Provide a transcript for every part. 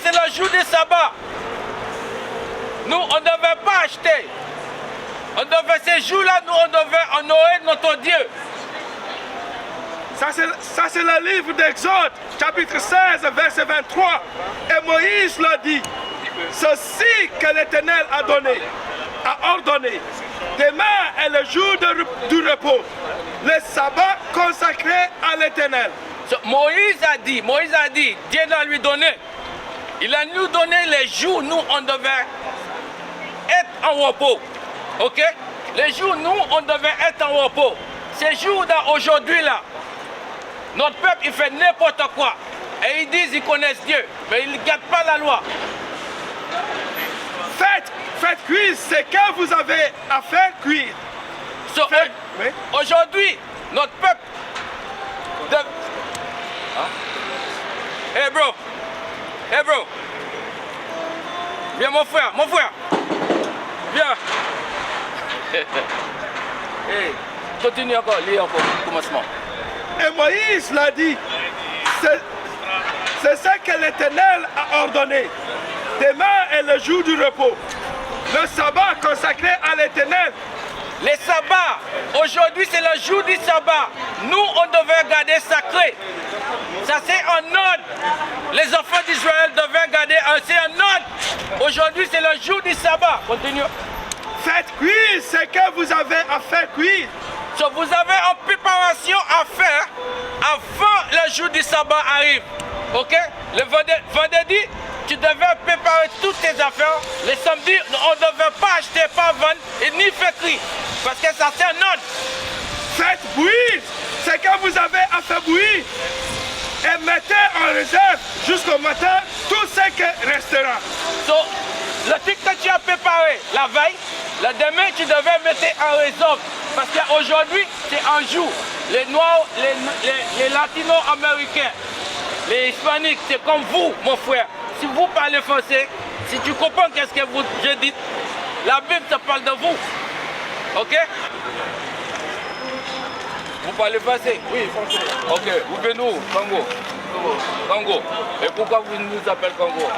c'est le jour du sabbat. Nous, on ne devait pas acheter. On devait, ces jours-là, nous, on devait honorer notre Dieu. Ça, c'est le livre d'Exode, chapitre 16, verset 23. Et Moïse l'a dit. Ceci que l'Éternel a donné, a ordonné. Demain est le jour du repos, le sabbat consacré à l'Éternel. Moïse a dit, Dieu l'a lui donné. Il a nous donné les jours, nous, on devait être en repos. Ok? Les jours, nous, on devait être en repos. Ces jours d'aujourd'hui, là, notre peuple, il fait n'importe quoi. Et ils disent qu'ils connaissent Dieu, mais ils ne gardent pas la loi. Faites cuire ce que vous avez à faire cuire. Oui. Aujourd'hui, notre peuple... Hey bro. Viens mon frère. Viens. Hey, continue encore, lis encore, commencement. Et Moïse l'a dit, c'est ça que l'Éternel a ordonné. Demain est le jour du repos, le sabbat consacré à l'Éternel. Les sabbats, aujourd'hui c'est le jour du sabbat. Nous, on devait garder sacré. Ça c'est en ordre. Les enfants d'Israël devaient garder, c'est en ordre. Aujourd'hui c'est le jour du sabbat. Continue. Faites cuire ce que vous avez à faire cuire. So, vous avez une préparation à faire avant le jour du sabbat arrive. Ok? Le vendredi, tu devais préparer toutes tes affaires. Le samedi, on ne devait pas acheter, pas vendre et ni faire cuire. Parce que ça c'est un ordre. Faites bouillir ce que vous avez à faire bouillir. Et mettez en réserve jusqu'au matin tout ce qui restera. So, le truc que tu as préparé la veille, le demain tu devais mettre en réserve. Parce qu'aujourd'hui, c'est un jour. Les Noirs, les Latino-Américains, les Hispaniques, c'est comme vous, mon frère. Si vous parlez français, si tu comprends qu'est-ce que je dis, la Bible te parle de vous. Ok? Vous parlez français? Oui, français. Ok, vous venez où? Congo. Et pourquoi vous nous appelez Congo?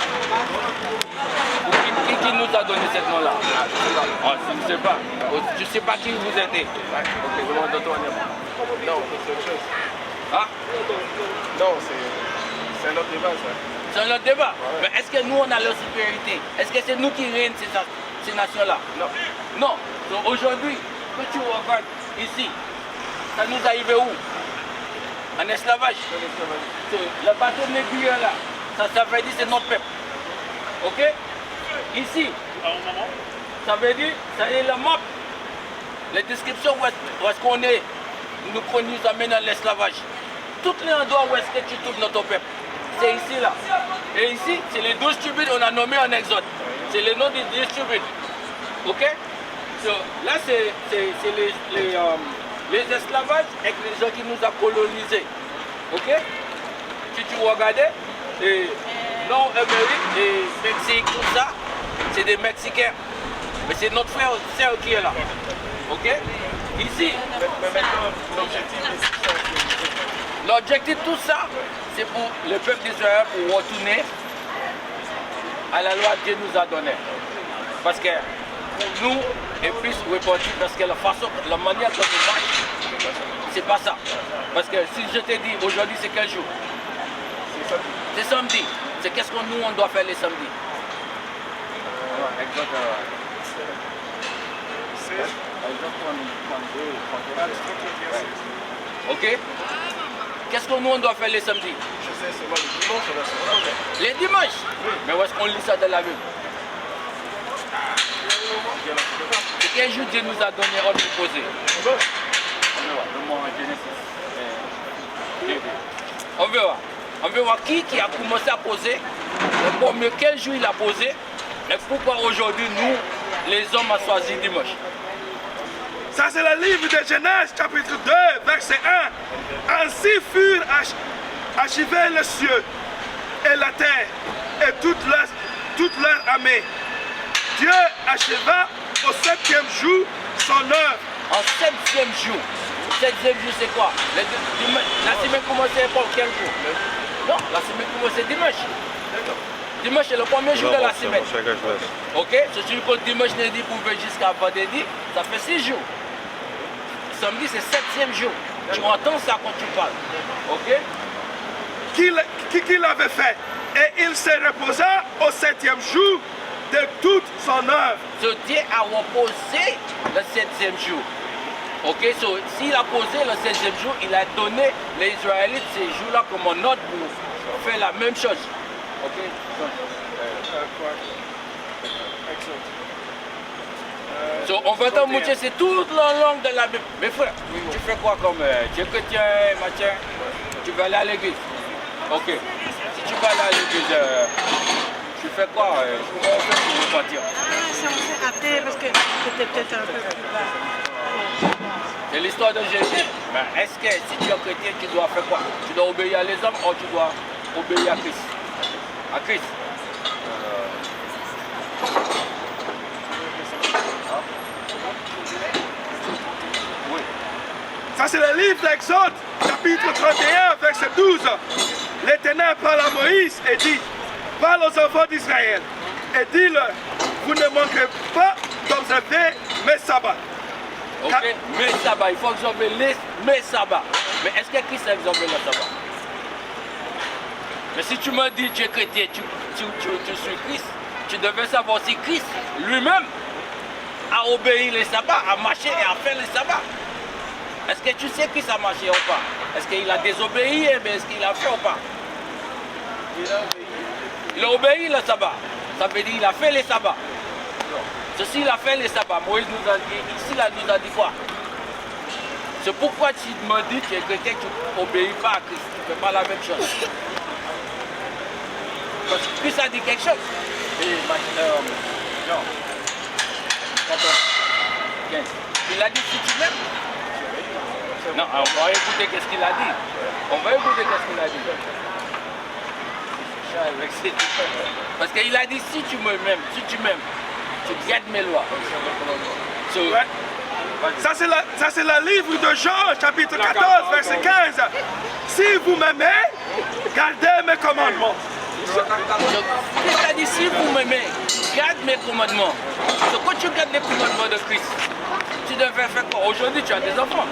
Qui nous a donné ce nom-là? Je ne sais pas. Je ne sais pas qui vous êtes. Ok, comment d'autres Non, c'est autre chose. Hein? Non, c'est un autre débat, ça. C'est un autre débat. Ouais. Mais est-ce que nous, on a leur supériorité? Est-ce que c'est nous qui règnent ces nations-là? Non. Non. Donc aujourd'hui, quand tu regardes ici, ça nous arrive où? En esclavage. Le bateau négrier là, ça veut dire c'est notre peuple. Ok? Ici, ça veut dire, c'est le map. Les descriptions où est-ce qu'on est, nous amènent à l'esclavage. Tous les endroits où est-ce que tu trouves notre peuple, c'est ici là. Et ici, c'est les 12 tribus qu'on a nommés en Exode. C'est le nom des 12 tribus. Ok? So, là, c'est les esclavages avec les gens qui nous ont colonisés. Ok? Si tu regardais, Nord-Amérique, et Mexique, tout ça, c'est des Mexicains. Mais c'est notre frère qui est là. Ok? Ici. L'objectif de tout ça, c'est pour le peuple d'Israël pour retourner à la loi que Dieu nous a donnée. Parce que pour nous, et plus repartir, parce que la manière dont nous marchons, c'est pas ça. Parce que si je te dis aujourd'hui c'est quel jour? C'est samedi. C'est qu'est-ce que nous on doit faire les samedis? Ok? Qu'est-ce que nous on doit faire les samedis? Je sais, c'est moi le dimanche, on va se les dimanches? Oui. Mais où est-ce qu'on lit ça dans la Bible? C'est quel jour Dieu nous a donné ordre de poser? On verra. On verra qui a commencé à poser, le premier, quel jour il a posé, et pourquoi aujourd'hui nous, les hommes, ont choisi dimanche. Ça c'est le livre de Genèse, chapitre 2, verset 1. Ainsi furent achevés les cieux et la terre et toute leur armée. Dieu acheva au 7e jour son œuvre. En 7e jour. 7e jour c'est quoi? La semaine commençait par quel jour? Non, la semaine commençait dimanche. Dimanche, c'est le premier jour de la semaine. Ok? Si tu comptes dimanche, lundi, pour venir jusqu'à vendredi, ça fait 6 jours. Samedi, c'est 7e jour. Tu entends ça quand tu parles. Ok? Qui l'avait fait? Et il s'est reposé au 7e jour de toute son œuvre. So, Dieu a reposé le 7e jour. Ok? So, s'il a posé le 7e jour, il a donné les Israélites ces jours-là comme un ordre pour faire la même chose. Ok? So, on va t'en montrer, c'est toute la langue de la Bible. Mes frères, tu fais quoi comme tu es chrétien, machin? Tu vas aller à l'église. Ok. Si tu vas aller à l'église, tu fais quoi? Comment on fait pour repartir? Ça me fait rater parce que c'était peut-être un peu plus bas. C'est l'histoire de Jésus. Mais est-ce que si tu es chrétien, tu dois faire quoi? Tu dois obéir à les hommes ou tu dois obéir à Christ? À Christ. Oui. Ça c'est le livre d'Exode, chapitre 31, verset 12. L'Éternel parle à Moïse et dit, parle aux enfants d'Israël et dis-leur, vous ne manquerez pas d'observer mes sabbats. Ok, mes sabbats, il faut observer mes sabbats. Mais est-ce que Christ a observé le sabbat? Mais si tu me dis tu es chrétien, tu suis Christ, tu devais savoir si Christ lui-même a obéi les sabbats, a marché et a fait les sabbats. Est-ce que tu sais Christ a marché ou pas? Est-ce qu'il a désobéi, mais est-ce qu'il a fait ou pas? Il a obéi le sabbat. Ça veut dire qu'il a fait les sabbats. Ceci, il a fait les sabbats. Moïse nous a dit, ici, là, nous a dit quoi? C'est pourquoi tu me dis que tu es chrétien, tu n'obéis pas à Christ. Tu ne fais pas la même chose. Parce que Christ a dit quelque chose. Et, non. 14, 15. Il a dit si tu m'aimes. Non, on va écouter qu'est-ce qu'il a dit. On va écouter qu'est-ce qu'il a dit. Parce qu'il a dit si tu m'aimes, tu gardes mes lois. So, Ouais. Ça c'est le livre de Jean, chapitre 14, verset 15. Si vous m'aimez, gardez mes commandements. Christ a dit si vous m'aimez, garde mes commandements. Donc quand tu gardes les commandements de Christ, tu devrais faire quoi? Aujourd'hui tu as des enfants.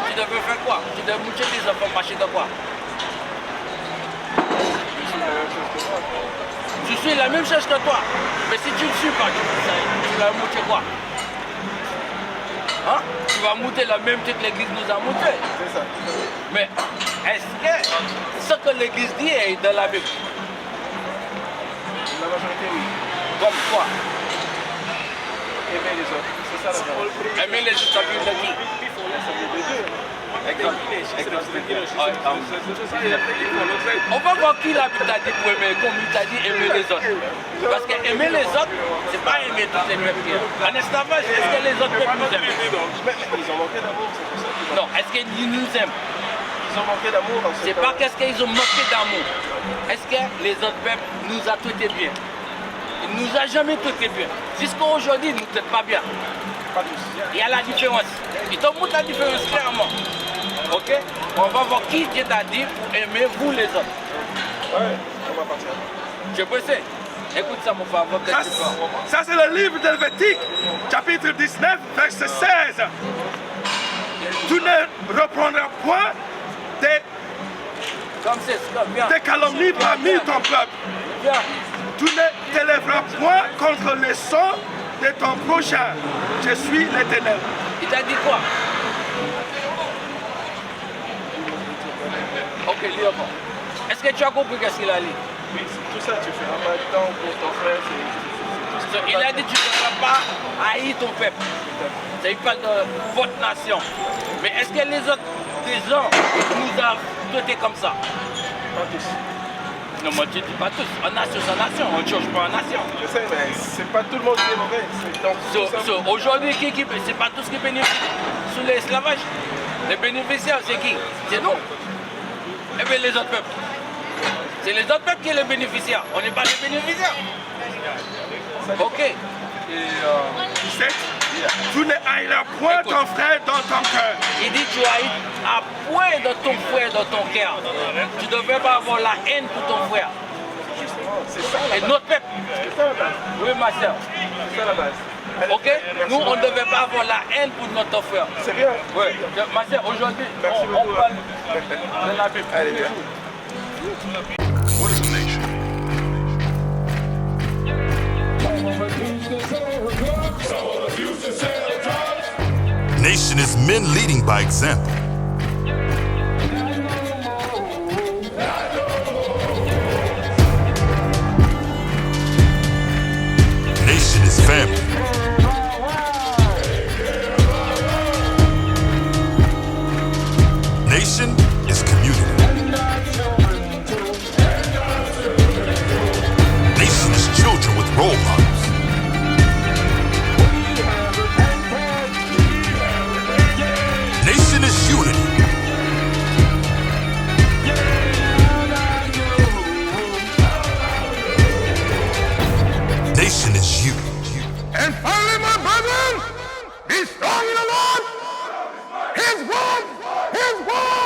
Tu devrais faire quoi? Tu devrais montrer tes enfants marcher de quoi? Tu suis la même chose que toi. Mais si tu ne suis pas, tu vas monter quoi? Hein? Tu vas monter la même chose que l'Église nous a monté. C'est ça. Mais est-ce que ce que l'Église dit est dans la Bible? La majorité, oui. Comme quoi? Aimer les autres. C'est ça la vérité. Aimer les autres, ça veut dire qui? On va voir qui la Bible t'a dit pour aimer, comme il t'a dit aimer les autres. Parce que aimer les autres, c'est pas aimer tous les peuples. En esclavage, est-ce que les autres peuples nous aiment? Mais ils ont manqué d'amour, c'est pour ça qu'ils Non, est-ce qu'ils nous aiment? ont manqué d'amour. C'est pas qu'est-ce qu'ils ont manqué d'amour. Est-ce que les autres peuples nous ont traités bien? Ils nous ont jamais traités bien. Jusqu'à aujourd'hui, ils ne nous traitent pas bien. Pas tous. Il y a la différence. Ils te montrent la différence clairement. Ok? On va voir qui Dieu t'a dit pour aimer vous les autres. Ouais, on va partir. Je peux essayer. Écoute ça mon frère, avant que tu parles. Ça c'est le livre de Lévitique, chapitre 19, verset 16. Tu ne reprendras point Comme c'est, viens. des calomnies parmi ton peuple. Viens. Tu ne t'élèveras point contre les sons de ton prochain. Je suis l'Éternel. Il t'a dit quoi? Ok, lis encore. Est-ce que tu as compris qu'est-ce qu'il a dit? Oui, tout ça, tu fais un pas de temps pour ton frère. C'est tout ça. Il a dit tu ne devras pas haïr ton peuple. Ça, il parle de votre nation. Mais est-ce que les autres des gens nous ont traités comme ça? Pas tous. Non, moi je ne dis pas tous. En nation, c'est en nation. On ne change pas en nation. Je sais, mais c'est pas tout le monde qui est mauvais. C'est donc tout ça. Aujourd'hui, c'est pas tous qui bénéficient sous l'esclavage. Les bénéficiaires, c'est qui? C'est nous. Et bien les autres peuples. C'est les autres peuples qui sont les bénéficiaires. On n'est pas les bénéficiaires. Ok. Tu ne haïras point ton frère dans ton cœur. Il dit tu haïs à point de ton frère dans ton cœur. Tu ne devrais pas avoir la haine pour ton frère. C'est ça la Et base. notre peuple. C'est ça la base. Oui, ma soeur. C'est ça la base. Ok? Nous, on ne devait pas avoir la haine pour notre frère. C'est rien. Oui. Ma soeur, aujourd'hui, Merci on beaucoup. parle de la Bible. Allez, bien. What is a nation? Nation is men leading by example. Nation is family. Nation is community. Nation is children with role models. Nation is unity. Nation is you. And finally, my brethren, be strong in the Lord. His word, His word.